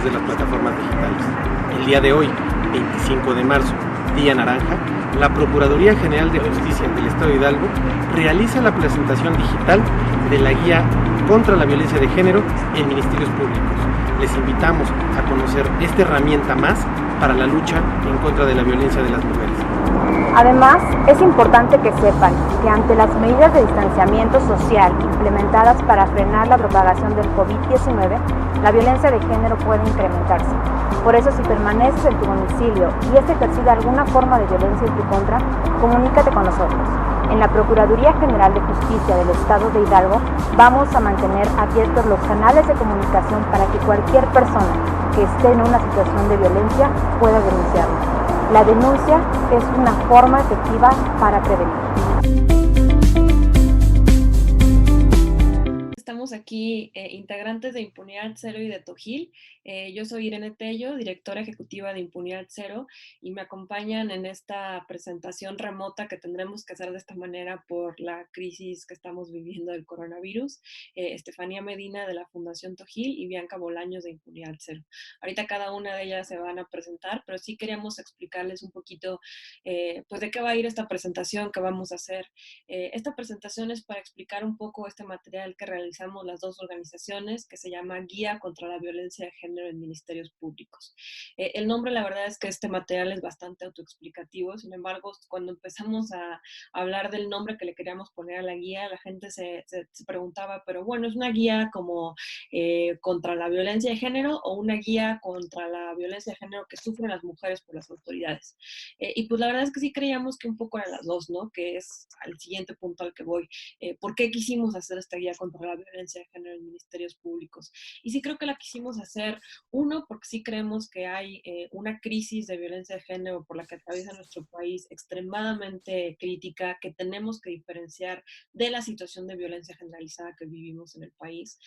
través de las plataformas digitales. El día de hoy, 25 de marzo, Día Naranja, la Procuraduría General de Justicia del Estado de Hidalgo realiza la presentación digital de la Guía contra la Violencia de Género en Ministerios Públicos. Les invitamos a conocer esta herramienta más para la lucha en contra de la violencia de las mujeres. Además, es importante que sepan que ante las medidas de distanciamiento social implementadas para frenar la propagación del COVID-19, la violencia de género puede incrementarse. Por eso, si permaneces en tu domicilio y es ejercida alguna forma de violencia en tu contra, comunícate con nosotros. En la Procuraduría General de Justicia del Estado de Hidalgo vamos a mantener abiertos los canales de comunicación para que cualquier persona que esté en una situación de violencia pueda denunciarlo. La denuncia es una forma efectiva para prevenir. Estamos aquí integrantes de Impunidad Cero y de Tojil. Yo soy Irene Tello, directora ejecutiva de Impunidad Cero, y me acompañan en esta presentación remota que tendremos que hacer de esta manera por la crisis que estamos viviendo del coronavirus, Estefanía Medina de la Fundación Tojil y Bianca Bolaños de Impunidad Cero. Ahorita cada una de ellas se van a presentar, pero sí queríamos explicarles un poquito pues de qué va a ir esta presentación que vamos a hacer. Esta presentación es para explicar un poco este material que realizamos las dos organizaciones, que se llama Guía contra la Violencia de Género en Ministerios Públicos. El nombre, la verdad es que este material es bastante autoexplicativo. Sin embargo, cuando empezamos a hablar del nombre que le queríamos poner a la guía, la gente se preguntaba, pero bueno, ¿es una guía como contra la violencia de género o una guía contra la violencia de género que sufren las mujeres por las autoridades? Y pues la verdad es que sí creíamos que un poco eran las dos, ¿no? Que es al siguiente punto al que voy. ¿Por qué quisimos hacer esta guía contra la violencia de género en ministerios públicos? Y sí creo que la quisimos hacer, uno, porque sí creemos que hay una crisis de violencia de género por la que atraviesa nuestro país extremadamente crítica, que tenemos que diferenciar de la situación de violencia generalizada que vivimos en el país.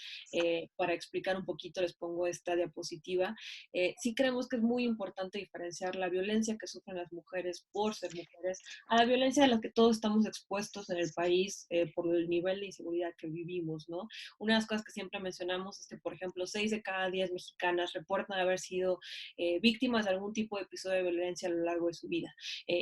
Para explicar un poquito, les pongo esta diapositiva. Sí creemos que es muy importante diferenciar la violencia que sufren las mujeres por ser mujeres a la violencia a la que todos estamos expuestos en el país por el nivel de inseguridad que vivimos, ¿no? Una de las cosas que siempre mencionamos es que, por ejemplo, 6 de cada 10 mexicanas reportan haber sido víctimas de algún tipo de episodio de violencia a lo largo de su vida.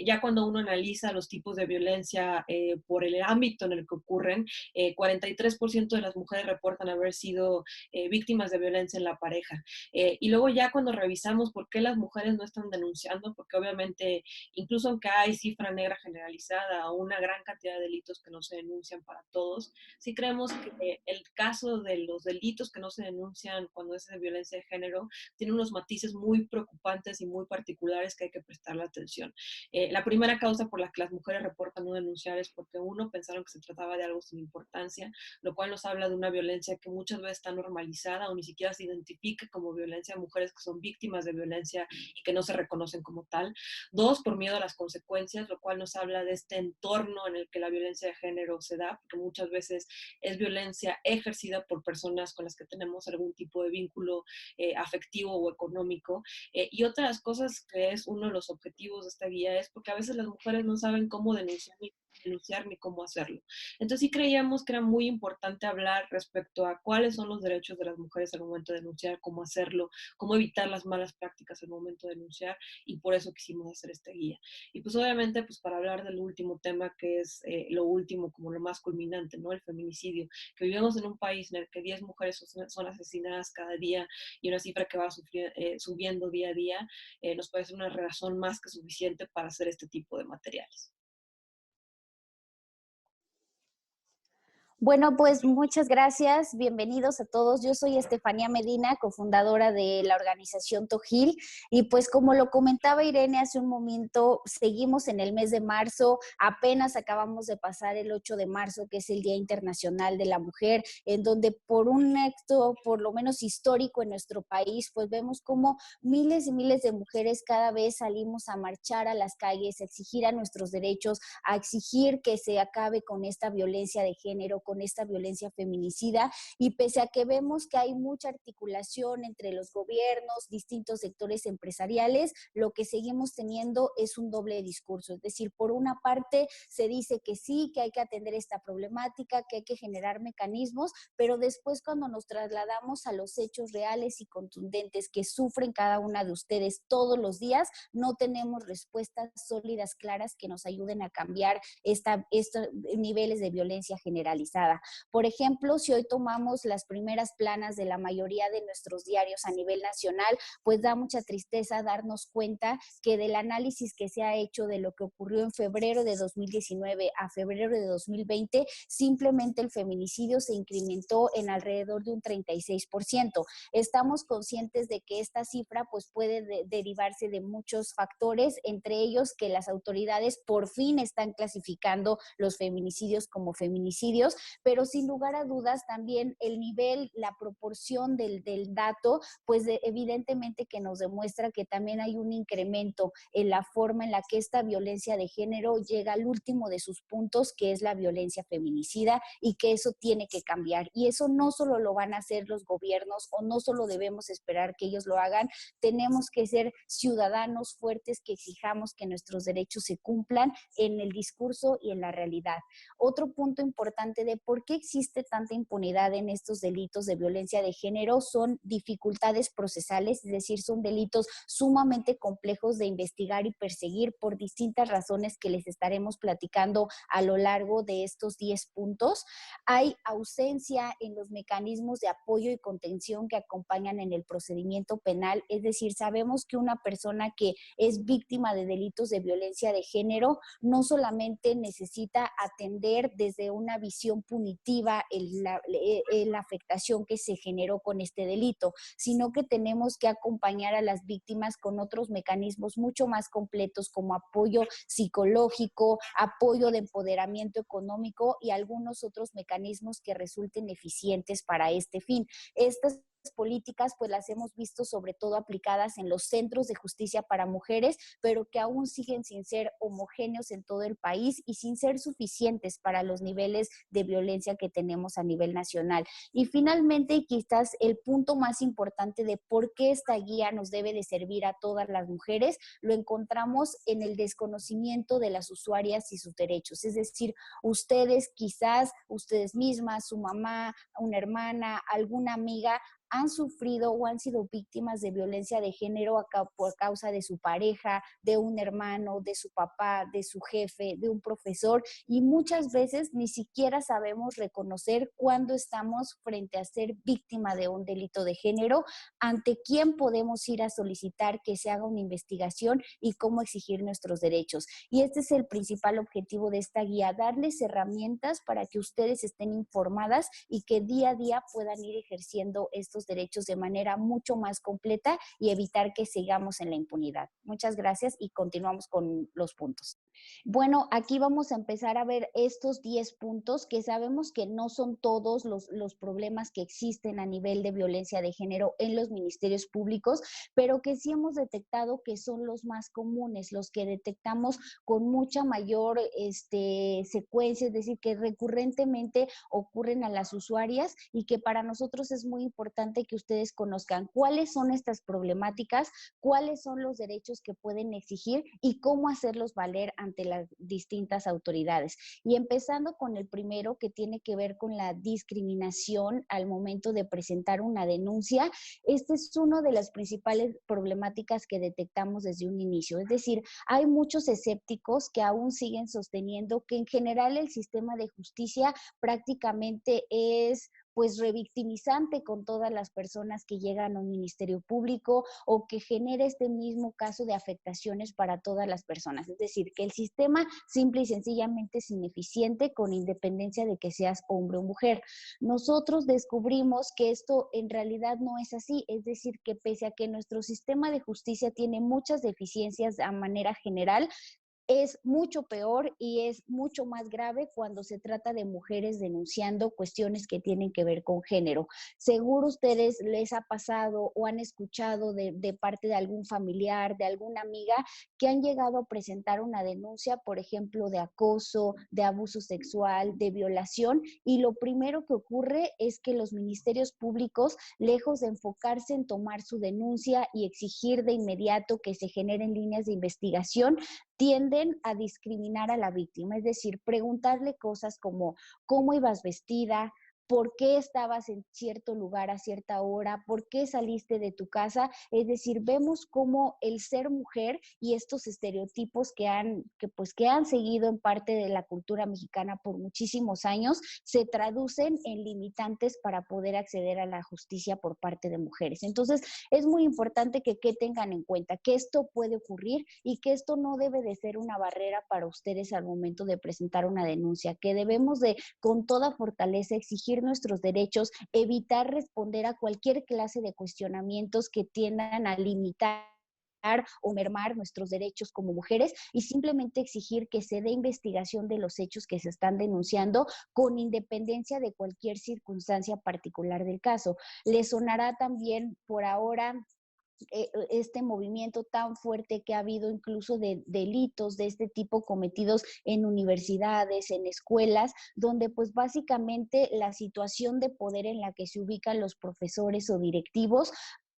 Ya cuando uno analiza los tipos de violencia por el ámbito en el que ocurren, 43% de las mujeres reportan haber sido víctimas de violencia en la pareja. Y luego ya cuando revisamos por qué las mujeres no están denunciando, porque obviamente incluso aunque hay cifra negra generalizada o una gran cantidad de delitos que no se denuncian para todos, sí creemos que el caso de los delitos que no se denuncian cuando es de violencia de género tiene unos matices muy preocupantes y muy particulares que hay que prestarle atención. La primera causa por la que las mujeres reportan no denunciar es porque, uno, pensaron que se trataba de algo sin importancia, lo cual nos habla de una violencia que muchas veces está normalizada o ni siquiera se identifica como violencia a mujeres que son víctimas de violencia y que no se reconocen como tal. Dos, por miedo a las consecuencias, lo cual nos habla de este entorno en el que la violencia de género se da, porque muchas veces es violencia ejercida por personas con las que tenemos algún tipo de vínculo afectivo o económico. Y otra de las cosas que es uno de los objetivos de esta guía es porque a veces las mujeres no saben cómo denunciar ni cómo hacerlo. Entonces sí creíamos que era muy importante hablar respecto a cuáles son los derechos de las mujeres al momento de denunciar, cómo hacerlo, cómo evitar las malas prácticas al momento de denunciar, y por eso quisimos hacer esta guía. Y pues obviamente pues para hablar del último tema que es lo último, como lo más culminante, ¿no? El feminicidio, que vivimos en un país en el que 10 mujeres son asesinadas cada día y una cifra que va subiendo día a día, nos parece una razón más que suficiente para hacer este tipo de materiales. Bueno, pues muchas gracias, bienvenidos a todos. Yo soy Estefanía Medina, cofundadora de la organización Tojil, y pues como lo comentaba Irene hace un momento, seguimos en el mes de marzo, apenas acabamos de pasar el 8 de marzo, que es el Día Internacional de la Mujer, en donde por un acto por lo menos histórico en nuestro país, pues vemos cómo miles y miles de mujeres cada vez salimos a marchar a las calles, a exigir a nuestros derechos, a exigir que se acabe con esta violencia de género, con esta violencia feminicida, y pese a que vemos que hay mucha articulación entre los gobiernos, distintos sectores empresariales, lo que seguimos teniendo es un doble discurso. Es decir, por una parte se dice que sí, que hay que atender esta problemática, que hay que generar mecanismos, pero después cuando nos trasladamos a los hechos reales y contundentes que sufren cada una de ustedes todos los días, no tenemos respuestas sólidas, claras, que nos ayuden a cambiar estos niveles de violencia generalizada. Por ejemplo, si hoy tomamos las primeras planas de la mayoría de nuestros diarios a nivel nacional, pues da mucha tristeza darnos cuenta que del análisis que se ha hecho de lo que ocurrió en febrero de 2019 a febrero de 2020, simplemente el feminicidio se incrementó en alrededor de un 36%. Estamos conscientes de que esta cifra pues puede derivarse de muchos factores, entre ellos que las autoridades por fin están clasificando los feminicidios como feminicidios, pero sin lugar a dudas también el nivel, la proporción del dato, pues evidentemente que nos demuestra que también hay un incremento en la forma en la que esta violencia de género llega al último de sus puntos, que es la violencia feminicida, y que eso tiene que cambiar. Y eso no solo lo van a hacer los gobiernos, o no solo debemos esperar que ellos lo hagan, tenemos que ser ciudadanos fuertes que exijamos que nuestros derechos se cumplan en el discurso y en la realidad. Otro punto importante de por qué existe tanta impunidad en estos delitos de violencia de género son dificultades procesales, es decir, son delitos sumamente complejos de investigar y perseguir por distintas razones que les estaremos platicando a lo largo de estos 10 puntos. Hay ausencia en los mecanismos de apoyo y contención que acompañan en el procedimiento penal, es decir, sabemos que una persona que es víctima de delitos de violencia de género no solamente necesita atender desde una visión punitiva la afectación que se generó con este delito, sino que tenemos que acompañar a las víctimas con otros mecanismos mucho más completos, como apoyo psicológico, apoyo de empoderamiento económico y algunos otros mecanismos que resulten eficientes para este fin. Estas políticas pues las hemos visto sobre todo aplicadas en los centros de justicia para mujeres, pero que aún siguen sin ser homogéneos en todo el país y sin ser suficientes para los niveles de violencia que tenemos a nivel nacional. Y finalmente, quizás el punto más importante de por qué esta guía nos debe de servir a todas las mujeres, lo encontramos en el desconocimiento de las usuarias y sus derechos. Es decir, ustedes quizás, ustedes mismas, su mamá, una hermana, alguna amiga, han sufrido o han sido víctimas de violencia de género por causa de su pareja, de un hermano, de su papá, de su jefe, de un profesor, y muchas veces ni siquiera sabemos reconocer cuándo estamos frente a ser víctima de un delito de género, ante quién podemos ir a solicitar que se haga una investigación y cómo exigir nuestros derechos. Y este es el principal objetivo de esta guía, darles herramientas para que ustedes estén informadas y que día a día puedan ir ejerciendo estos derechos de manera mucho más completa y evitar que sigamos en la impunidad. Muchas gracias y continuamos con los puntos. Bueno, aquí vamos a empezar a ver estos 10 puntos que sabemos que no son todos los problemas que existen a nivel de violencia de género en los ministerios públicos, pero que sí hemos detectado que son los más comunes, los que detectamos con mucha mayor secuencia, es decir, que recurrentemente ocurren a las usuarias y que para nosotros es muy importante que ustedes conozcan cuáles son estas problemáticas, cuáles son los derechos que pueden exigir y cómo hacerlos valer ante las distintas autoridades. Y empezando con el primero, que tiene que ver con la discriminación al momento de presentar una denuncia, este es una de las principales problemáticas que detectamos desde un inicio. Es decir, hay muchos escépticos que aún siguen sosteniendo que en general el sistema de justicia prácticamente es pues revictimizante con todas las personas que llegan a un ministerio público, o que genera este mismo caso de afectaciones para todas las personas. Es decir, que el sistema simple y sencillamente es ineficiente con independencia de que seas hombre o mujer. Nosotros descubrimos que esto en realidad no es así, es decir, que pese a que nuestro sistema de justicia tiene muchas deficiencias a manera general, es mucho peor y es mucho más grave cuando se trata de mujeres denunciando cuestiones que tienen que ver con género. Seguro ustedes les ha pasado o han escuchado de parte de algún familiar, de alguna amiga, que han llegado a presentar una denuncia, por ejemplo, de acoso, de abuso sexual, de violación, y lo primero que ocurre es que los ministerios públicos, lejos de enfocarse en tomar su denuncia y exigir de inmediato que se generen líneas de investigación, tienden a discriminar a la víctima, es decir, preguntarle cosas como cómo ibas vestida, por qué estabas en cierto lugar a cierta hora, por qué saliste de tu casa. Es decir, vemos cómo el ser mujer y estos estereotipos que han seguido en parte de la cultura mexicana por muchísimos años se traducen en limitantes para poder acceder a la justicia por parte de mujeres. Entonces, es muy importante que tengan en cuenta que esto puede ocurrir y que esto no debe de ser una barrera para ustedes al momento de presentar una denuncia, que debemos de con toda fortaleza exigir nuestros derechos, evitar responder a cualquier clase de cuestionamientos que tiendan a limitar o mermar nuestros derechos como mujeres y simplemente exigir que se dé investigación de los hechos que se están denunciando con independencia de cualquier circunstancia particular del caso. Les sonará también por ahora este movimiento tan fuerte que ha habido incluso de delitos de este tipo cometidos en universidades, en escuelas, donde pues básicamente la situación de poder en la que se ubican los profesores o directivos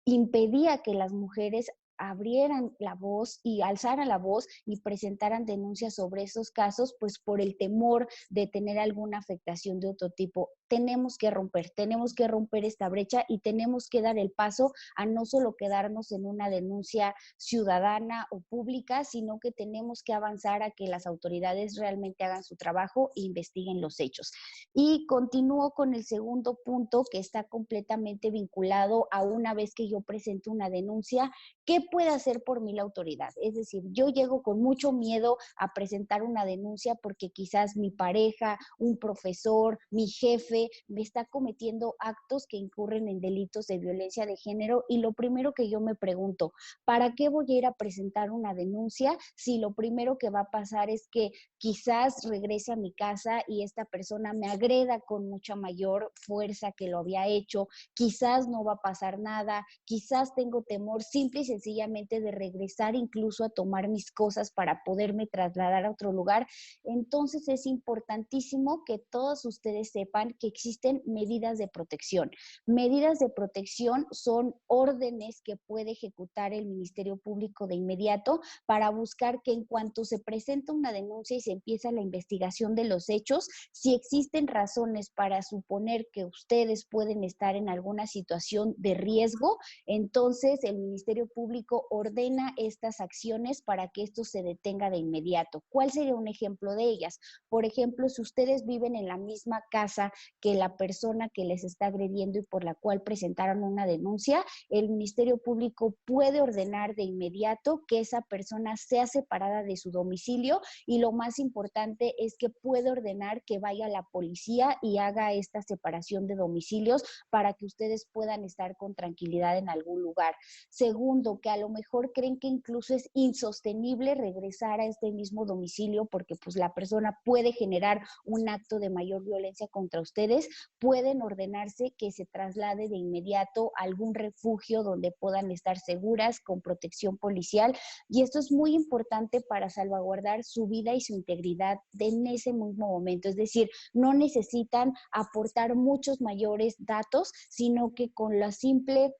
impedía que las mujeres abrieran la voz y alzaran la voz y presentaran denuncias sobre esos casos, pues por el temor de tener alguna afectación de otro tipo. Tenemos que romper esta brecha y tenemos que dar el paso a no solo quedarnos en una denuncia ciudadana o pública, sino que tenemos que avanzar a que las autoridades realmente hagan su trabajo e investiguen los hechos. Y continúo con el segundo punto que está completamente vinculado a una vez que yo presento una denuncia, ¿qué puede hacer por mí la autoridad? Es decir, yo llego con mucho miedo a presentar una denuncia porque quizás mi pareja, un profesor, mi jefe me está cometiendo actos que incurren en delitos de violencia de género y lo primero que yo me pregunto, ¿para qué voy a ir a presentar una denuncia si lo primero que va a pasar es que quizás regrese a mi casa y esta persona me agreda con mucha mayor fuerza que lo había hecho? Quizás no va a pasar nada, quizás tengo temor simple y sencillamente de regresar incluso a tomar mis cosas para poderme trasladar a otro lugar. Entonces es importantísimo que todos ustedes sepan que existen medidas de protección. Medidas de protección son órdenes que puede ejecutar el Ministerio Público de inmediato para buscar que en cuanto se presenta una denuncia y se empieza la investigación de los hechos, si existen razones para suponer que ustedes pueden estar en alguna situación de riesgo, entonces el Ministerio Público ordena estas acciones para que esto se detenga de inmediato. ¿Cuál sería un ejemplo de ellas? Por ejemplo, si ustedes viven en la misma casa que la persona que les está agrediendo y por la cual presentaron una denuncia, el Ministerio Público puede ordenar de inmediato que esa persona sea separada de su domicilio y lo más importante es que puede ordenar que vaya a la policía y haga esta separación de domicilios para que ustedes puedan estar con tranquilidad en algún lugar. Segundo, que a lo mejor creen que incluso es insostenible regresar a este mismo domicilio porque pues la persona puede generar un acto de mayor violencia contra ustedes, pueden ordenarse que se traslade de inmediato a algún refugio donde puedan estar seguras con protección policial y esto es muy importante para salvaguardar su vida y su integridad en ese mismo momento, es decir, no necesitan aportar muchos mayores datos, sino que con la simple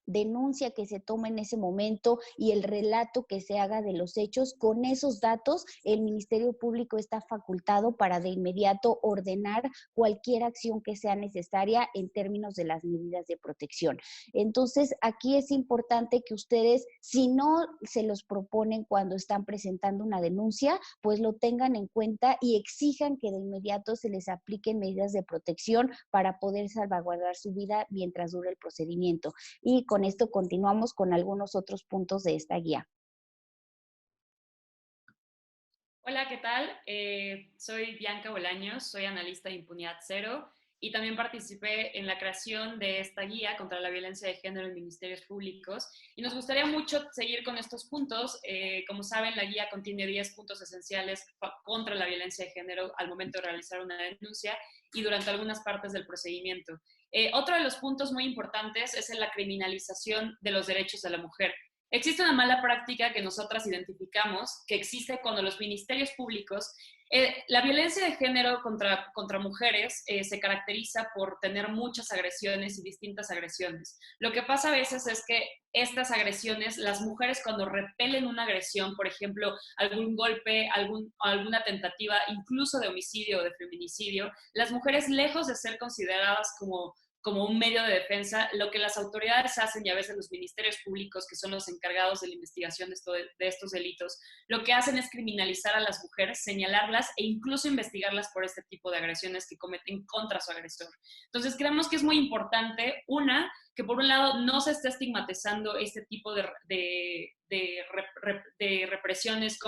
denuncia que se toma en ese momento y el relato que se haga de los hechos, con esos datos el Ministerio Público está facultado para de inmediato ordenar cualquier acción que sea necesaria en términos de las medidas de protección. Entonces, aquí es importante que ustedes, si no se los proponen cuando están presentando una denuncia, pues lo tengan en cuenta y exijan que de inmediato se les apliquen medidas de protección para poder salvaguardar su vida mientras dure el procedimiento. Y con esto continuamos con algunos otros puntos de esta guía. Hola, ¿qué tal? Soy Bianca Bolaños, soy analista de Impunidad Cero y también participé en la creación de esta guía contra la violencia de género en ministerios públicos. Y nos gustaría mucho seguir con estos puntos. Como saben, la guía contiene 10 puntos esenciales contra la violencia de género al momento de realizar una denuncia y durante algunas partes del procedimiento. Otro de los puntos muy importantes es en la criminalización de los derechos de la mujer. Existe una mala práctica que nosotras identificamos, que existe cuando los ministerios públicos, la violencia de género contra mujeres se caracteriza por tener muchas agresiones y distintas agresiones. Lo que pasa a veces es que estas agresiones, las mujeres cuando repelen una agresión, por ejemplo, algún golpe, alguna tentativa, incluso de homicidio o de feminicidio, las mujeres, lejos de ser consideradas como un medio de defensa, lo que las autoridades hacen, y a veces los ministerios públicos, que son los encargados de la investigación de estos delitos, lo que hacen es criminalizar a las mujeres, señalarlas e incluso investigarlas por este tipo de agresiones que cometen contra su agresor. Entonces, creemos que es muy importante, que por un lado no se esté estigmatizando este tipo de represiones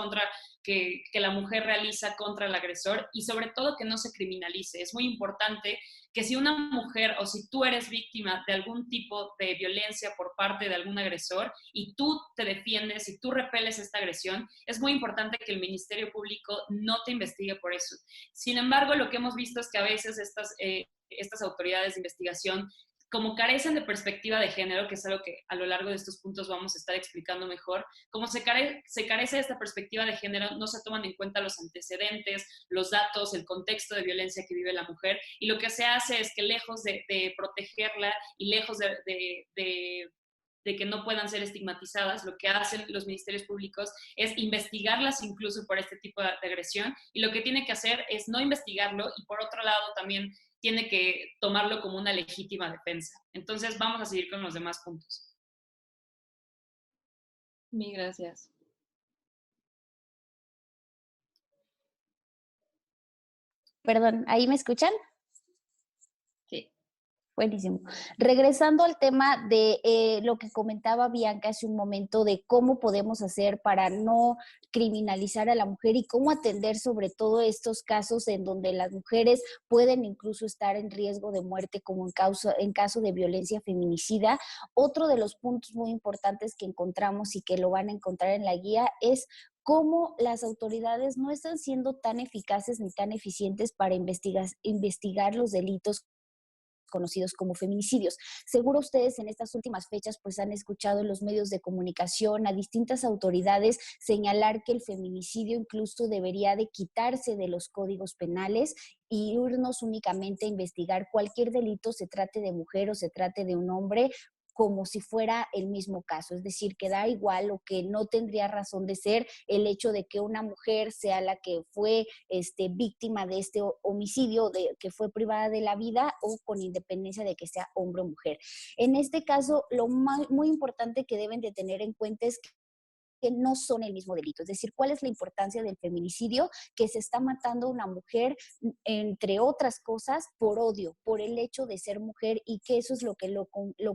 que la mujer realiza contra el agresor, y sobre todo que no se criminalice. Es muy importante que si una mujer o si tú eres víctima de algún tipo de violencia por parte de algún agresor y tú te defiendes y tú repeles esta agresión, es muy importante que el Ministerio Público no te investigue por eso. Sin embargo, lo que hemos visto es que a veces estas autoridades de investigación, como carecen de perspectiva de género, que es algo que a lo largo de estos puntos vamos a estar explicando mejor, como se carece de esta perspectiva de género, no se toman en cuenta los antecedentes, los datos, el contexto de violencia que vive la mujer, y lo que se hace es que lejos de protegerla y lejos de que no puedan ser estigmatizadas, lo que hacen los ministerios públicos es investigarlas incluso por este tipo de agresión, y lo que tiene que hacer es no investigarlo, y por otro lado también tiene que tomarlo como una legítima defensa. Entonces, vamos a seguir con los demás puntos. Mil gracias. Perdón, ¿ahí me escuchan? Sí. Buenísimo. Regresando al tema de lo que comentaba Bianca hace un momento de cómo podemos hacer para no criminalizar a la mujer y cómo atender sobre todo estos casos en donde las mujeres pueden incluso estar en riesgo de muerte, como en caso de violencia feminicida. Otro de los puntos muy importantes que encontramos y que lo van a encontrar en la guía es cómo las autoridades no están siendo tan eficaces ni tan eficientes para investigar los delitos conocidos como feminicidios. Seguro ustedes en estas últimas fechas pues han escuchado en los medios de comunicación a distintas autoridades señalar que el feminicidio incluso debería de quitarse de los códigos penales y irnos únicamente a investigar cualquier delito, se trate de mujer o se trate de un hombre, como si fuera el mismo caso, es decir, que da igual o que no tendría razón de ser el hecho de que una mujer sea la que fue víctima de este homicidio, que fue privada de la vida, o con independencia de que sea hombre o mujer. En este caso, lo muy importante que deben de tener en cuenta es que no son el mismo delito. Es decir, ¿cuál es la importancia del feminicidio? Que se está matando a una mujer, entre otras cosas, por odio, por el hecho de ser mujer, y que eso es lo que lo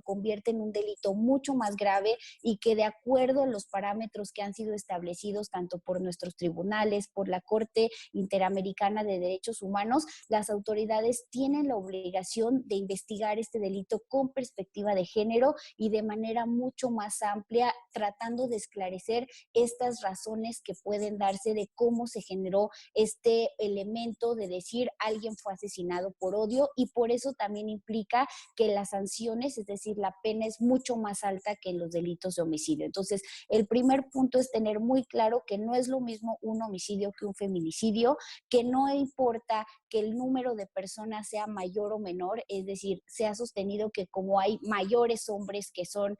convierte en un delito mucho más grave, y que de acuerdo a los parámetros que han sido establecidos tanto por nuestros tribunales, por la Corte Interamericana de Derechos Humanos, las autoridades tienen la obligación de investigar este delito con perspectiva de género y de manera mucho más amplia, tratando de esclarecer estas razones que pueden darse de cómo se generó este elemento de decir alguien fue asesinado por odio, y por eso también implica que las sanciones, es decir, la pena es mucho más alta que en los delitos de homicidio. Entonces, el primer punto es tener muy claro que no es lo mismo un homicidio que un feminicidio, que no importa que el número de personas sea mayor o menor, es decir, se ha sostenido que como hay mayores hombres que son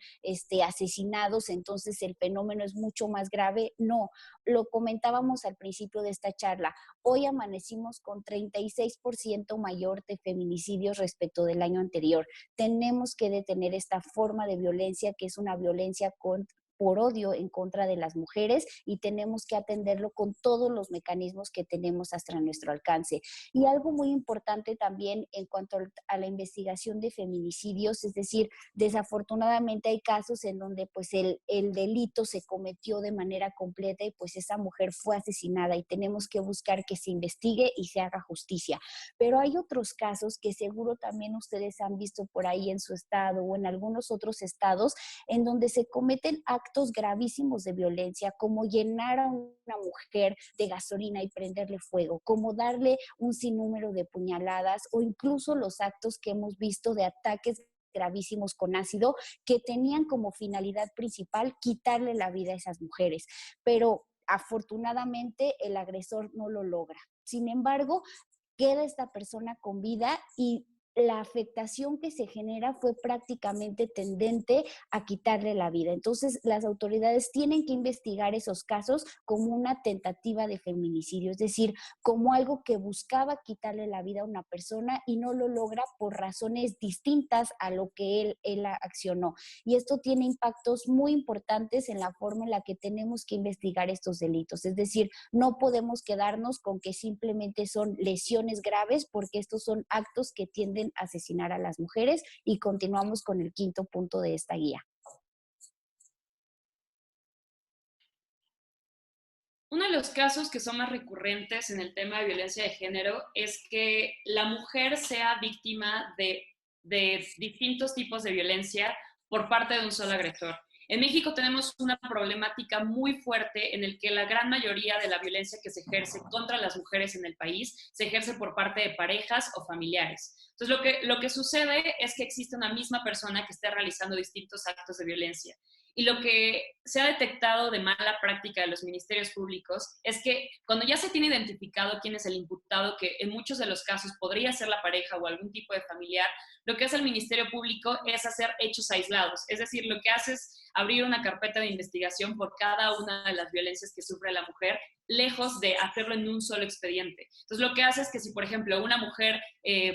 asesinados, entonces el fenómeno es mucho más grave. No, lo comentábamos al principio de esta charla. Hoy amanecimos con 36% mayor de feminicidios respecto del año anterior. Tenemos que detener esta forma de violencia, que es una violencia por odio en contra de las mujeres y tenemos que atenderlo con todos los mecanismos que tenemos hasta nuestro alcance. Y algo muy importante también en cuanto a la investigación de feminicidios, es decir, desafortunadamente hay casos en donde pues el delito se cometió de manera completa y pues esa mujer fue asesinada y tenemos que buscar que se investigue y se haga justicia. Pero hay otros casos que seguro también ustedes han visto por ahí en su estado o en algunos otros estados en donde se cometen actos gravísimos de violencia, como llenar a una mujer de gasolina y prenderle fuego, como darle un sinnúmero de puñaladas o incluso los actos que hemos visto de ataques gravísimos con ácido que tenían como finalidad principal quitarle la vida a esas mujeres. Pero afortunadamente el agresor no lo logra. Sin embargo, queda esta persona con vida y la afectación que se genera fue prácticamente tendente a quitarle la vida. Entonces, las autoridades tienen que investigar esos casos como una tentativa de feminicidio, es decir, como algo que buscaba quitarle la vida a una persona y no lo logra por razones distintas a lo que él accionó. Y esto tiene impactos muy importantes en la forma en la que tenemos que investigar estos delitos. Es decir, no podemos quedarnos con que simplemente son lesiones graves porque estos son actos que tienden a asesinar a las mujeres y continuamos con el quinto punto de esta guía. Uno de los casos que son más recurrentes en el tema de violencia de género es que la mujer sea víctima de distintos tipos de violencia por parte de un solo agresor. En México tenemos una problemática muy fuerte en el que la gran mayoría de la violencia que se ejerce contra las mujeres en el país se ejerce por parte de parejas o familiares. Entonces, lo que sucede es que existe una misma persona que esté realizando distintos actos de violencia. Y lo que se ha detectado de mala práctica de los ministerios públicos es que cuando ya se tiene identificado quién es el imputado, que en muchos de los casos podría ser la pareja o algún tipo de familiar, lo que hace el Ministerio Público es hacer hechos aislados. Es decir, lo que hace es abrir una carpeta de investigación por cada una de las violencias que sufre la mujer, lejos de hacerlo en un solo expediente. Entonces, lo que hace es que si, por ejemplo, una mujer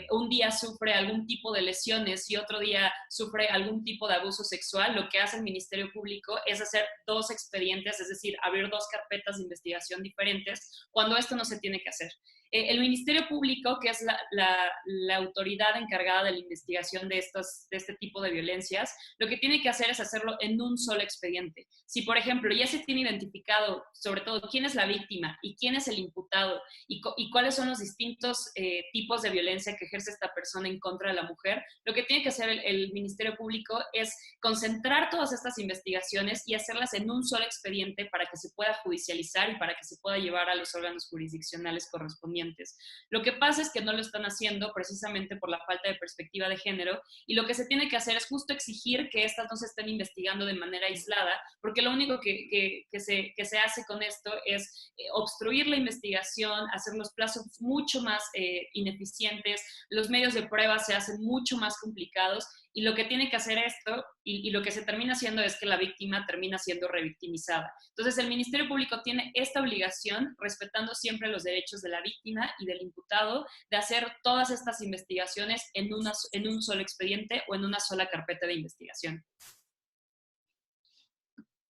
un día sufre algún tipo de lesiones y otro día sufre algún tipo de abuso sexual, lo que hace el Ministerio Público es hacer dos expedientes, es decir, abrir dos carpetas de investigación diferentes, cuando esto no se tiene que hacer. El Ministerio Público, que es la autoridad encargada de la investigación de este tipo de violencias, lo que tiene que hacer es hacerlo en un solo expediente. Si, por ejemplo, ya se tiene identificado, sobre todo, quién es la víctima y quién es el imputado y cuáles son los distintos tipos de violencia que ejerce esta persona en contra de la mujer, lo que tiene que hacer el Ministerio Público es concentrar todas estas investigaciones y hacerlas en un solo expediente para que se pueda judicializar y para que se pueda llevar a los órganos jurisdiccionales correspondientes. Lo que pasa es que no lo están haciendo precisamente por la falta de perspectiva de género y lo que se tiene que hacer es justo exigir que estas no se estén investigando de manera aislada, porque lo único que se hace con esto es obstruir la investigación, hacer los plazos mucho más ineficientes, los medios de prueba se hacen mucho más complicados y lo que tiene que hacer esto y lo que se termina haciendo es que la víctima termina siendo revictimizada. Entonces el Ministerio Público tiene esta obligación, respetando siempre los derechos de la víctima y del imputado, de hacer todas estas investigaciones en un solo expediente o en una sola carpeta de investigación.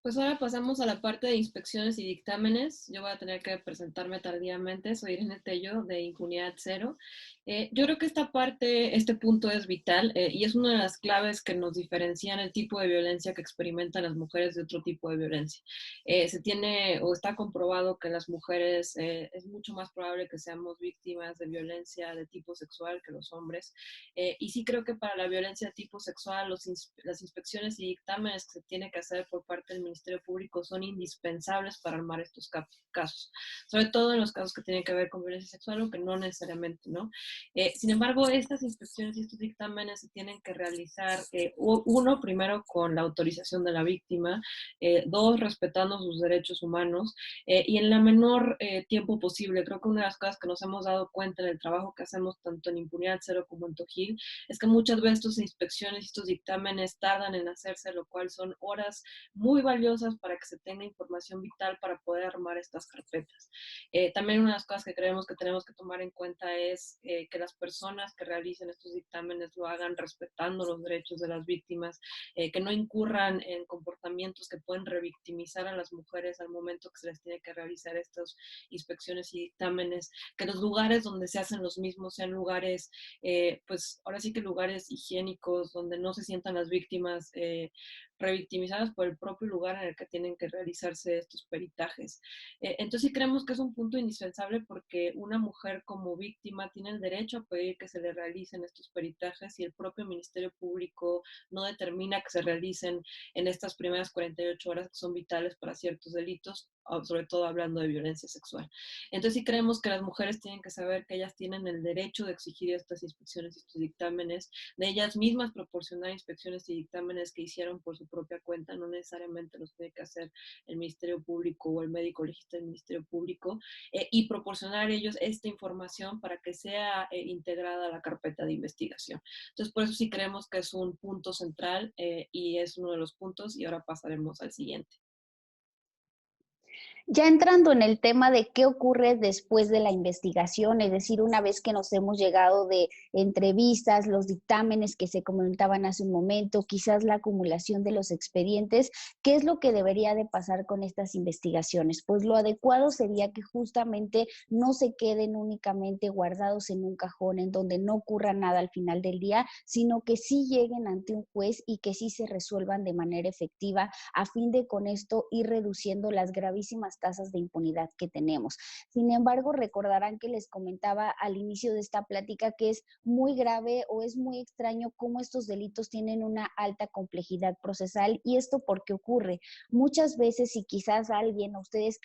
Pues ahora pasamos a la parte de inspecciones y dictámenes. Yo voy a tener que presentarme tardíamente. Soy Irene Tello de Impunidad Cero. Yo creo que este punto es vital y es una de las claves que nos diferencian el tipo de violencia que experimentan las mujeres de otro tipo de violencia. Se tiene o está comprobado que las mujeres es mucho más probable que seamos víctimas de violencia de tipo sexual que los hombres. Y sí creo que para la violencia de tipo sexual las inspecciones y dictámenes que se tiene que hacer por parte del Ministerio Público son indispensables para armar estos casos, sobre todo en los casos que tienen que ver con violencia sexual, aunque no necesariamente, ¿no? Sin embargo, estas inspecciones y estos dictámenes se tienen que realizar, uno, primero con la autorización de la víctima, dos, respetando sus derechos humanos y en la menor tiempo posible. Creo que una de las cosas que nos hemos dado cuenta en el trabajo que hacemos tanto en Impunidad Cero como en Tojil es que muchas veces estas inspecciones y estos dictámenes tardan en hacerse, lo cual son horas muy valiosas para que se tenga información vital para poder armar estas carpetas. También una de las cosas que creemos que tenemos que tomar en cuenta es que las personas que realicen estos dictámenes lo hagan respetando los derechos de las víctimas, que no incurran en comportamientos que pueden revictimizar a las mujeres al momento que se les tiene que realizar estas inspecciones y dictámenes, que los lugares donde se hacen los mismos sean lugares, pues ahora sí que lugares higiénicos, donde no se sientan las víctimas revictimizadas por el propio lugar en el que tienen que realizarse estos peritajes. Entonces sí creemos que es un punto indispensable porque una mujer como víctima tiene el derecho a pedir que se le realicen estos peritajes y el propio Ministerio Público no determina que se realicen en estas primeras 48 horas que son vitales para ciertos delitos, sobre todo hablando de violencia sexual. Entonces sí creemos que las mujeres tienen que saber que ellas tienen el derecho de exigir estas inspecciones y estos dictámenes, de ellas mismas proporcionar inspecciones y dictámenes que hicieron por su propia cuenta, no necesariamente los tiene que hacer el Ministerio Público o el médico legista del Ministerio Público, y proporcionar a ellos esta información para que sea integrada a la carpeta de investigación. Entonces, por eso sí creemos que es un punto central y es uno de los puntos, y ahora pasaremos al siguiente. Ya entrando en el tema de qué ocurre después de la investigación, es decir, una vez que nos hemos llegado de entrevistas, los dictámenes que se comentaban hace un momento, quizás la acumulación de los expedientes, ¿qué es lo que debería de pasar con estas investigaciones? Pues lo adecuado sería que justamente no se queden únicamente guardados en un cajón en donde no ocurra nada al final del día, sino que sí lleguen ante un juez y que sí se resuelvan de manera efectiva a fin de con esto ir reduciendo las gravísimas tasas de impunidad que tenemos. Sin embargo, recordarán que les comentaba al inicio de esta plática que es muy grave o es muy extraño cómo estos delitos tienen una alta complejidad procesal. ¿Y esto por qué ocurre? Muchas veces, y quizás alguien, ustedes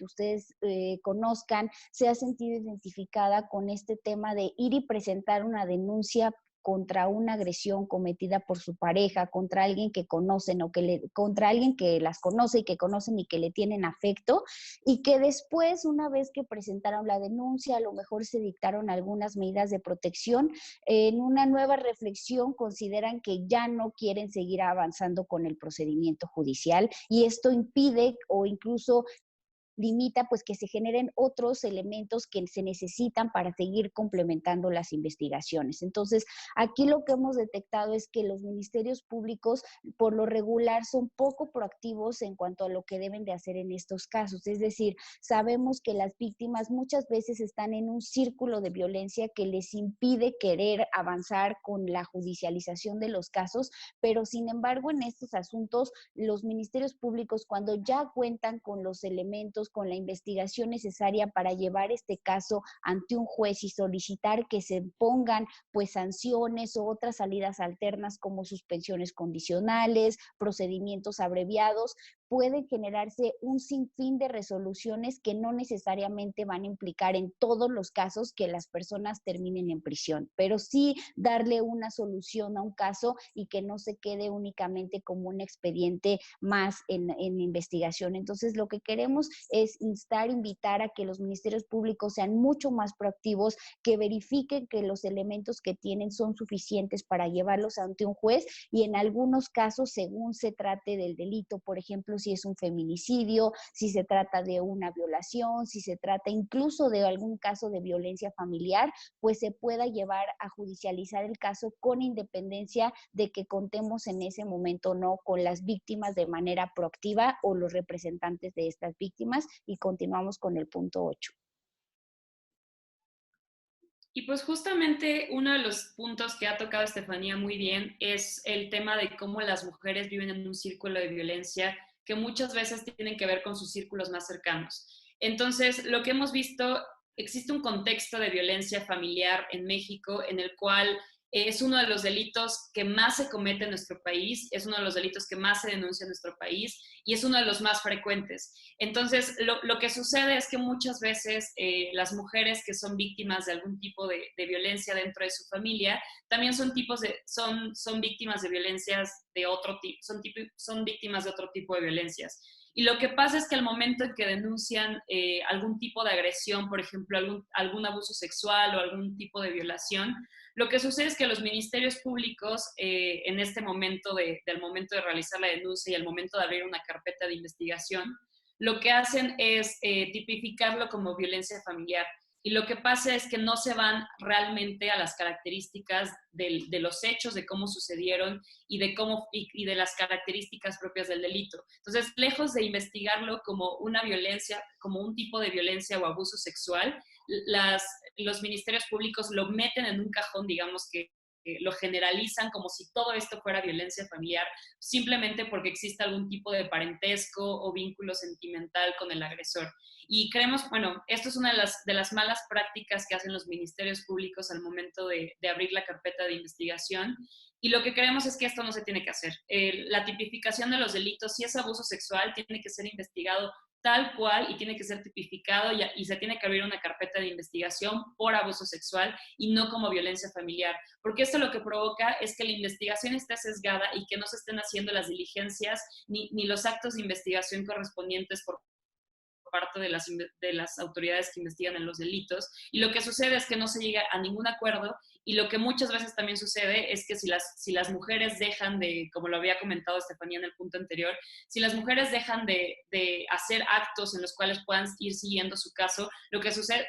conozcan, se ha sentido identificada con este tema de ir y presentar una denuncia contra una agresión cometida por su pareja, contra alguien que conocen contra alguien que las conoce y que conocen y que le tienen afecto, y que después, una vez que presentaron la denuncia, a lo mejor se dictaron algunas medidas de protección, en una nueva reflexión consideran que ya no quieren seguir avanzando con el procedimiento judicial y esto impide o incluso limita pues que se generen otros elementos que se necesitan para seguir complementando las investigaciones. Entonces, aquí lo que hemos detectado es que los ministerios públicos por lo regular son poco proactivos en cuanto a lo que deben de hacer en estos casos. Es decir, sabemos que las víctimas muchas veces están en un círculo de violencia que les impide querer avanzar con la judicialización de los casos, pero sin embargo en estos asuntos los ministerios públicos cuando ya cuentan con los elementos, con la investigación necesaria para llevar este caso ante un juez y solicitar que se pongan pues sanciones o otras salidas alternas como suspensiones condicionales, procedimientos abreviados, puede generarse un sinfín de resoluciones que no necesariamente van a implicar en todos los casos que las personas terminen en prisión, pero sí darle una solución a un caso y que no se quede únicamente como un expediente más en investigación. Entonces, lo que queremos es invitar a que los ministerios públicos sean mucho más proactivos, que verifiquen que los elementos que tienen son suficientes para llevarlos ante un juez y en algunos casos, según se trate del delito, por ejemplo, si es un feminicidio, si se trata de una violación, si se trata incluso de algún caso de violencia familiar, pues se pueda llevar a judicializar el caso con independencia de que contemos en ese momento no con las víctimas de manera proactiva o los representantes de estas víctimas. Y continuamos con el punto 8. Y pues justamente uno de los puntos que ha tocado Estefanía muy bien es el tema de cómo las mujeres viven en un círculo de violencia que muchas veces tienen que ver con sus círculos más cercanos. Entonces, lo que hemos visto, existe un contexto de violencia familiar en México en el cual es uno de los delitos que más se comete en nuestro país, es uno de los delitos que más se denuncia en nuestro país y es uno de los más frecuentes. Entonces, lo que sucede es que muchas veces las mujeres que son víctimas de algún tipo de violencia dentro de su familia también son víctimas de violencias de otro tipo, son víctimas de otro tipo de violencias. Y lo que pasa es que al momento en que denuncian algún tipo de agresión, por ejemplo, algún abuso sexual o algún tipo de violación, lo que sucede es que los ministerios públicos, en este momento del momento de realizar la denuncia y el momento de abrir una carpeta de investigación, lo que hacen es tipificarlo como violencia familiar. y lo que pasa es que no se van realmente a las características de los hechos, de cómo sucedieron y de las características propias del delito. Entonces, lejos de investigarlo como una violencia, como un tipo de violencia o abuso sexual, los ministerios públicos lo meten en un cajón, digamos que lo generalizan como si todo esto fuera violencia familiar, simplemente porque existe algún tipo de parentesco o vínculo sentimental con el agresor. Y creemos, bueno, esto es una de las malas prácticas que hacen los ministerios públicos al momento de abrir la carpeta de investigación. Y lo que creemos es que esto no se tiene que hacer. La tipificación de los delitos, si es abuso sexual, tiene que ser investigado tal cual y tiene que ser tipificado y se tiene que abrir una carpeta de investigación por abuso sexual y no como violencia familiar. Porque esto lo que provoca es que la investigación esté sesgada y que no se estén haciendo las diligencias ni los actos de investigación correspondientes por parte de las autoridades que investigan en los delitos. Y lo que sucede es que no se llega a ningún acuerdo y lo que muchas veces también sucede es que si las mujeres dejan de, como lo había comentado Estefanía en el punto anterior, si las mujeres dejan de hacer actos en los cuales puedan ir siguiendo su caso, lo que sucede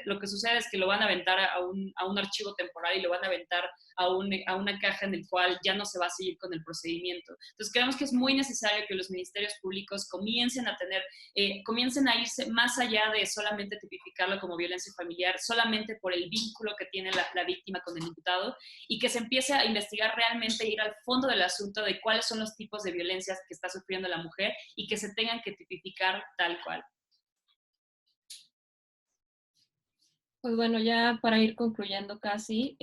es que lo van a aventar a un archivo temporal y lo van a aventar a una caja en el cual ya no se va a seguir con el procedimiento. Entonces creemos que es muy necesario que los ministerios públicos comiencen a irse más allá de solamente tipificarlo como violencia familiar, solamente por el vínculo que tiene la víctima con el imputado, y que se empiece a investigar realmente, ir al fondo del asunto de cuáles son los tipos de violencias que está sufriendo la mujer y que se tengan que tipificar tal cual. Pues bueno, ya para ir concluyendo casi,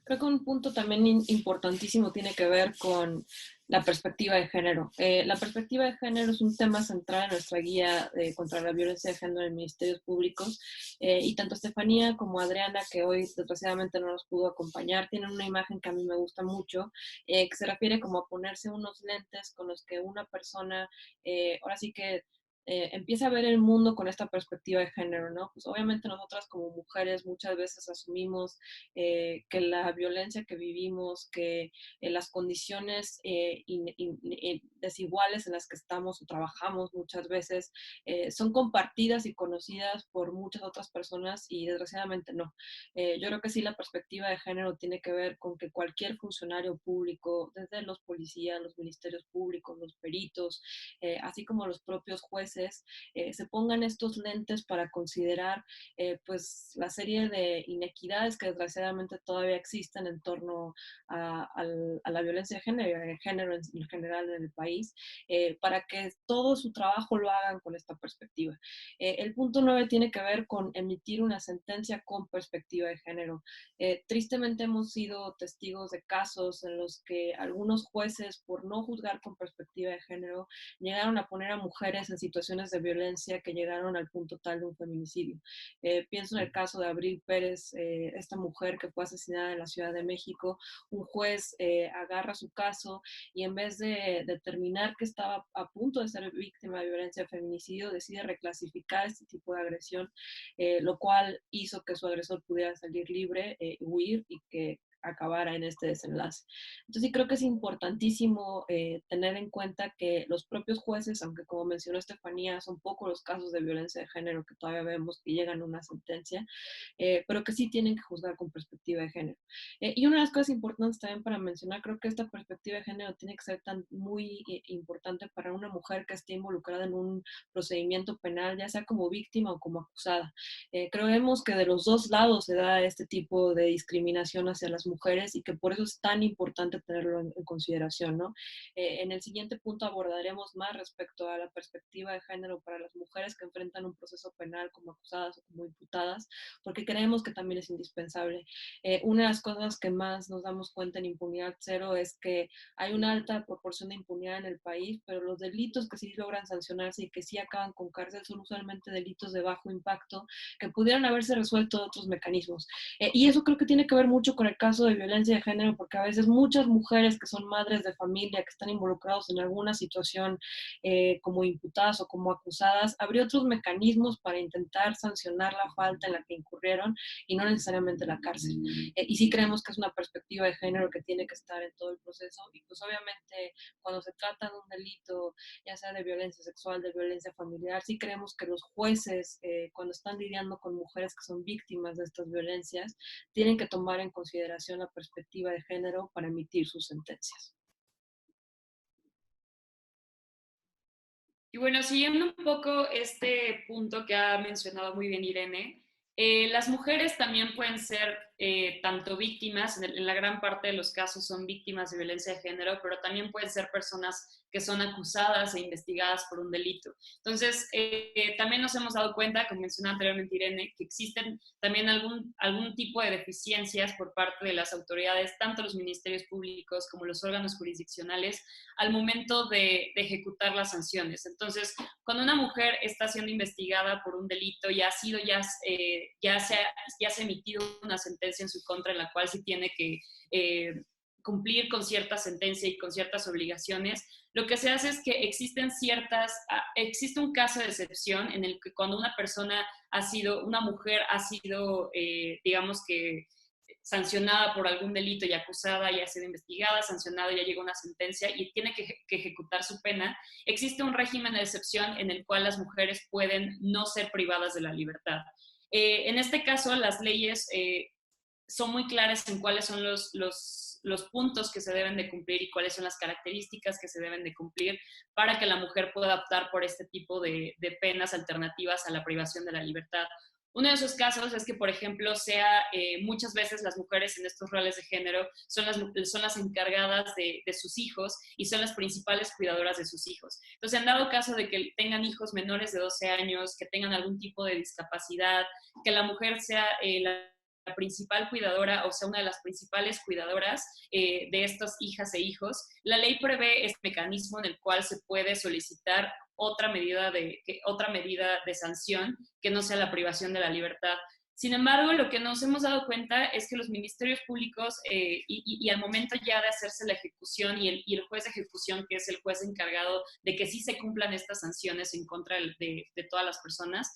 creo que un punto también importantísimo tiene que ver con la perspectiva de género. La perspectiva de género es un tema central en nuestra guía contra la violencia de género en ministerios públicos, y tanto Estefanía como Adriana, que hoy desgraciadamente no nos pudo acompañar, tienen una imagen que a mí me gusta mucho, que se refiere como a ponerse unos lentes con los que una persona, ahora sí que empieza a ver el mundo con esta perspectiva de género, ¿no? Pues obviamente nosotras como mujeres muchas veces asumimos que la violencia que vivimos, que las condiciones desiguales en las que estamos o trabajamos muchas veces son compartidas y conocidas por muchas otras personas y desgraciadamente no. Yo creo que sí, la perspectiva de género tiene que ver con que cualquier funcionario público, desde los policías, los ministerios públicos, los peritos, así como los propios jueces, se pongan estos lentes para considerar pues la serie de inequidades que desgraciadamente todavía existen en torno a la violencia de género en general en el país, para que todo su trabajo lo hagan con esta perspectiva. El punto 9 tiene que ver con emitir una sentencia con perspectiva de género. Tristemente hemos sido testigos de casos en los que algunos jueces, por no juzgar con perspectiva de género, llegaron a poner a mujeres en situaciones de violencia que llegaron al punto tal de un feminicidio. Pienso en el caso de Abril Pérez, esta mujer que fue asesinada en la Ciudad de México. Un juez agarra su caso y en vez de determinar que estaba a punto de ser víctima de violencia de feminicidio, decide reclasificar este tipo de agresión, lo cual hizo que su agresor pudiera salir libre, huir y que acabara en este desenlace. Entonces sí creo que es importantísimo tener en cuenta que los propios jueces, aunque como mencionó Estefanía, son pocos los casos de violencia de género que todavía vemos que llegan a una sentencia, pero que sí tienen que juzgar con perspectiva de género. Y una de las cosas importantes también para mencionar, creo que esta perspectiva de género tiene que ser muy importante para una mujer que esté involucrada en un procedimiento penal, ya sea como víctima o como acusada. Creemos que de los dos lados se da este tipo de discriminación hacia las mujeres y que por eso es tan importante tenerlo en consideración, ¿no? En el siguiente punto abordaremos más respecto a la perspectiva de género para las mujeres que enfrentan un proceso penal como acusadas o como imputadas, porque creemos que también es indispensable. Una de las cosas que más nos damos cuenta en Impunidad Cero es que hay una alta proporción de impunidad en el país, pero los delitos que sí logran sancionarse y que sí acaban con cárcel son usualmente delitos de bajo impacto que pudieran haberse resuelto de otros mecanismos. Y eso creo que tiene que ver mucho con el caso caso de violencia de género, porque a veces muchas mujeres que son madres de familia, que están involucrados en alguna situación como imputadas o como acusadas, habría otros mecanismos para intentar sancionar la falta en la que incurrieron y no necesariamente la cárcel. Y sí creemos que es una perspectiva de género que tiene que estar en todo el proceso, y pues obviamente cuando se trata de un delito, ya sea de violencia sexual, de violencia familiar, sí creemos que los jueces, cuando están lidiando con mujeres que son víctimas de estas violencias, tienen que tomar en consideración la perspectiva de género para emitir sus sentencias. Y bueno, siguiendo un poco este punto que ha mencionado muy bien Irene, las mujeres también pueden ser tanto víctimas, en la gran parte de los casos son víctimas de violencia de género, pero también pueden ser personas que son acusadas e investigadas por un delito. Entonces, también nos hemos dado cuenta, como mencionaba anteriormente Irene, que existen también algún tipo de deficiencias por parte de las autoridades, tanto los ministerios públicos como los órganos jurisdiccionales, al momento de ejecutar las sanciones. Entonces, cuando una mujer está siendo investigada por un delito y ya se ha emitido una sentencia en su contra en la cual se tiene que cumplir con cierta sentencia y con ciertas obligaciones, lo que se hace es que existe un caso de excepción en el que cuando una mujer ha sido, digamos que, sancionada por algún delito y acusada, ya ha sido investigada, sancionada, ya llegó una sentencia y tiene que ejecutar su pena, existe un régimen de excepción en el cual las mujeres pueden no ser privadas de la libertad. En este caso, las leyes son muy claras en cuáles son los puntos que se deben de cumplir y cuáles son las características que se deben de cumplir para que la mujer pueda optar por este tipo de penas alternativas a la privación de la libertad. Uno de esos casos es que, por ejemplo, muchas veces las mujeres en estos roles de género son las encargadas de sus hijos y son las principales cuidadoras de sus hijos. Entonces, en dado caso de que tengan hijos menores de 12 años, que tengan algún tipo de discapacidad, que la mujer sea la principal cuidadora, o sea, una de las principales cuidadoras de estas hijas e hijos, la ley prevé este mecanismo en el cual se puede solicitar otra medida de sanción que no sea la privación de la libertad. Sin embargo, lo que nos hemos dado cuenta es que los ministerios públicos y al momento ya de hacerse la ejecución y el juez de ejecución, que es el juez encargado de que sí se cumplan estas sanciones en contra de todas las personas,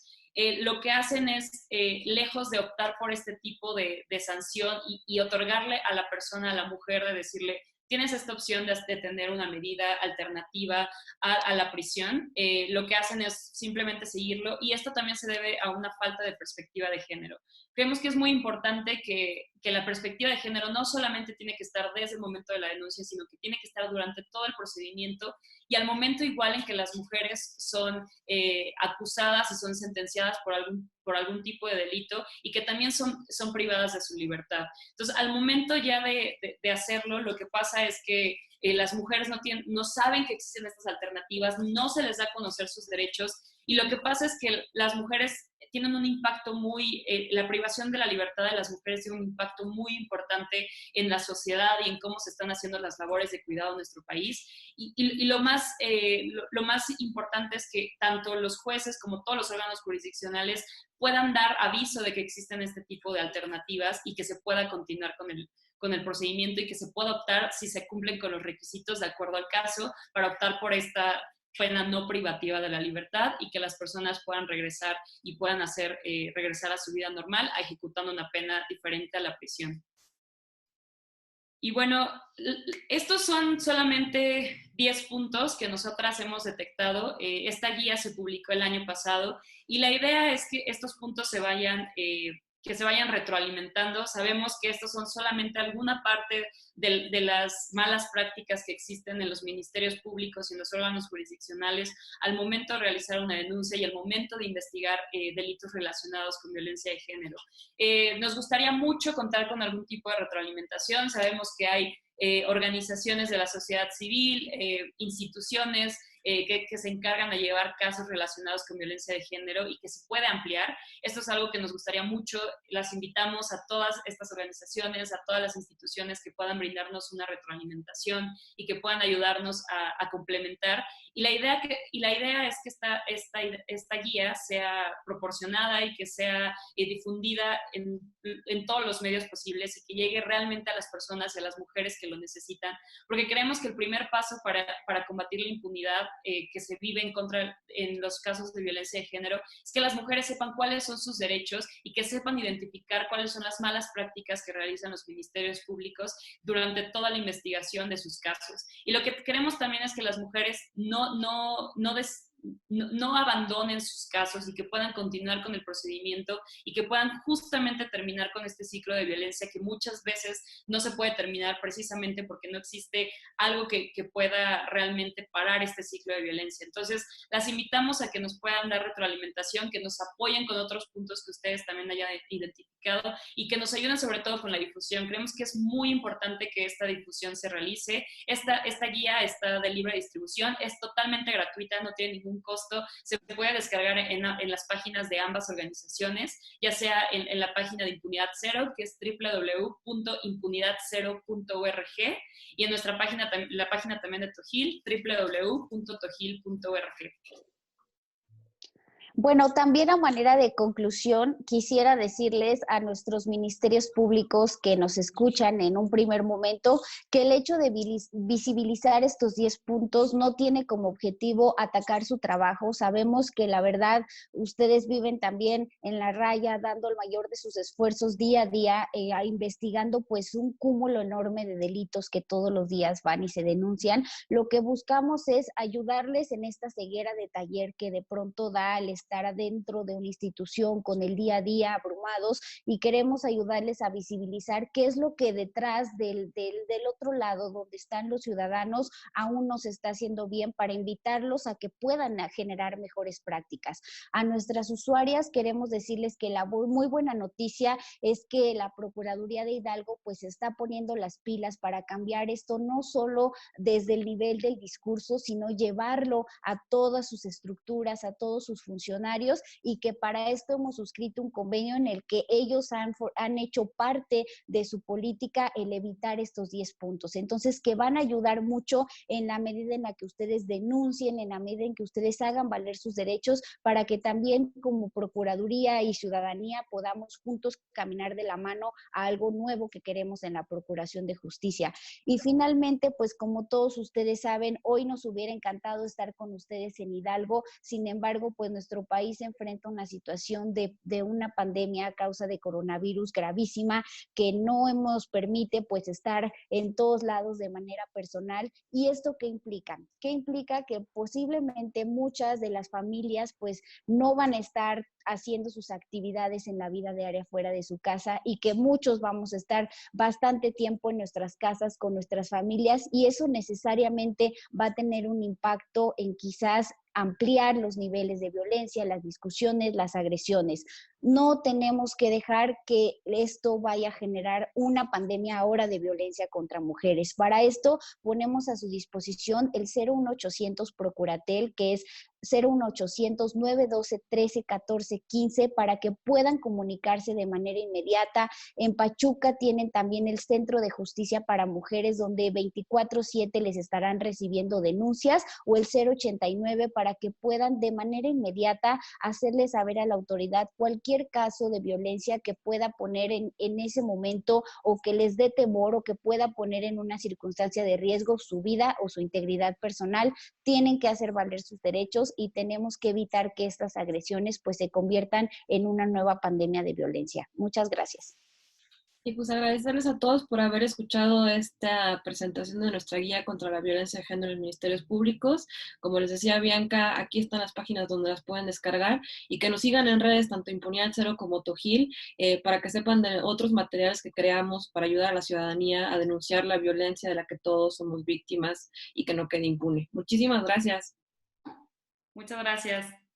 lo que hacen es, lejos de optar por este tipo de sanción y otorgarle a la persona, a la mujer, de decirle, tienes esta opción de tener una medida alternativa a la prisión, lo que hacen es simplemente seguirlo, y esto también se debe a una falta de perspectiva de género. Creemos que es muy importante que la perspectiva de género no solamente tiene que estar desde el momento de la denuncia, sino que tiene que estar durante todo el procedimiento y al momento igual en que las mujeres son acusadas y son sentenciadas por algún tipo de delito y que también son privadas de su libertad. Entonces, al momento ya de hacerlo, lo que pasa es que las mujeres no saben que existen estas alternativas, no se les da a conocer sus derechos, y lo que pasa es que las mujeres tienen un impacto la privación de la libertad de las mujeres tiene un impacto muy importante en la sociedad y en cómo se están haciendo las labores de cuidado en nuestro país. Y lo más importante es que tanto los jueces como todos los órganos jurisdiccionales puedan dar aviso de que existen este tipo de alternativas y que se pueda continuar con el procedimiento y que se pueda optar, si se cumplen con los requisitos de acuerdo al caso, para optar por esta pena no privativa de la libertad y que las personas puedan regresar y puedan regresar a su vida normal ejecutando una pena diferente a la prisión. Y bueno, estos son solamente 10 puntos que nosotras hemos detectado. Esta guía se publicó el año pasado y la idea es que estos puntos se vayan retroalimentando. Sabemos que estos son solamente alguna parte de las malas prácticas que existen en los ministerios públicos y en los órganos jurisdiccionales al momento de realizar una denuncia y al momento de investigar delitos relacionados con violencia de género. Nos gustaría mucho contar con algún tipo de retroalimentación. Sabemos que hay organizaciones de la sociedad civil, instituciones, que se encargan de llevar casos relacionados con violencia de género y que se puede ampliar. Esto es algo que nos gustaría mucho. Las invitamos a todas estas organizaciones, a todas las instituciones que puedan brindarnos una retroalimentación y que puedan ayudarnos a complementar. Y la idea es que esta guía sea proporcionada y que sea difundida en todos los medios posibles y que llegue realmente a las personas y a las mujeres que lo necesitan, porque creemos que el primer paso para combatir la impunidad que se vive en los casos de violencia de género es que las mujeres sepan cuáles son sus derechos y que sepan identificar cuáles son las malas prácticas que realizan los ministerios públicos durante toda la investigación de sus casos. Y lo que queremos también es que las mujeres no abandonen sus casos y que puedan continuar con el procedimiento y que puedan justamente terminar con este ciclo de violencia que muchas veces no se puede terminar precisamente porque no existe algo que pueda realmente parar este ciclo de violencia. Entonces, las invitamos a que nos puedan dar retroalimentación, que nos apoyen con otros puntos que ustedes también hayan identificado y que nos ayuden sobre todo con la difusión. Creemos que es muy importante que esta difusión se realice. Esta guía está de libre distribución, es totalmente gratuita, no tiene ningún costo, se puede descargar en las páginas de ambas organizaciones, ya sea en la página de Impunidad Cero, que es www.impunidadzero.org, y en nuestra página, la página también de Tojil, www.tojil.org. Bueno, también a manera de conclusión, quisiera decirles a nuestros ministerios públicos que nos escuchan en un primer momento que el hecho de visibilizar estos 10 puntos no tiene como objetivo atacar su trabajo. Sabemos que la verdad ustedes viven también en la raya, dando el mayor de sus esfuerzos día a día, investigando pues un cúmulo enorme de delitos que todos los días van y se denuncian. Lo que buscamos es ayudarles en esta ceguera de taller que de pronto da al estar adentro de una institución con el día a día abrumados, y queremos ayudarles a visibilizar qué es lo que detrás del otro lado, donde están los ciudadanos, aún no se está haciendo bien, para invitarlos a que puedan generar mejores prácticas. A nuestras usuarias queremos decirles que la muy buena noticia es que la Procuraduría de Hidalgo pues está poniendo las pilas para cambiar esto, no solo desde el nivel del discurso, sino llevarlo a todas sus estructuras, a todos sus funcionarios, y que para esto hemos suscrito un convenio en el que ellos han hecho parte de su política el evitar estos 10 puntos. Entonces, que van a ayudar mucho en la medida en la que ustedes denuncien, en la medida en que ustedes hagan valer sus derechos, para que también como Procuraduría y ciudadanía podamos juntos caminar de la mano a algo nuevo que queremos en la Procuración de Justicia. Y finalmente, pues como todos ustedes saben, hoy nos hubiera encantado estar con ustedes en Hidalgo. Sin embargo, pues nuestro país enfrenta una situación de una pandemia a causa de coronavirus gravísima que no nos permite pues estar en todos lados de manera personal. ¿Y esto qué implica? ¿Qué implica? Que posiblemente muchas de las familias pues no van a estar haciendo sus actividades en la vida diaria fuera de su casa, y que muchos vamos a estar bastante tiempo en nuestras casas con nuestras familias, y eso necesariamente va a tener un impacto en quizás ampliar los niveles de violencia, las discusiones, las agresiones. No tenemos que dejar que esto vaya a generar una pandemia ahora de violencia contra mujeres. Para esto ponemos a su disposición el 01800 Procuratel, que es 01800 912 13 14 15, para que puedan comunicarse de manera inmediata. En Pachuca tienen también el Centro de Justicia para Mujeres, donde 24/7 les estarán recibiendo denuncias, o el 089 para que puedan de manera inmediata hacerles saber a la autoridad cualquier caso de violencia que pueda poner en ese momento, o que les dé temor, o que pueda poner en una circunstancia de riesgo su vida o su integridad personal. Tienen que hacer valer sus derechos y tenemos que evitar que estas agresiones pues se conviertan en una nueva pandemia de violencia. Muchas gracias. Y pues agradecerles a todos por haber escuchado esta presentación de nuestra guía contra la violencia de género en ministerios públicos. Como les decía Bianca, aquí están las páginas donde las pueden descargar, y que nos sigan en redes, tanto Impunidad Cero como Tojil, para que sepan de otros materiales que creamos para ayudar a la ciudadanía a denunciar la violencia de la que todos somos víctimas y que no quede impune. Muchísimas gracias. Muchas gracias.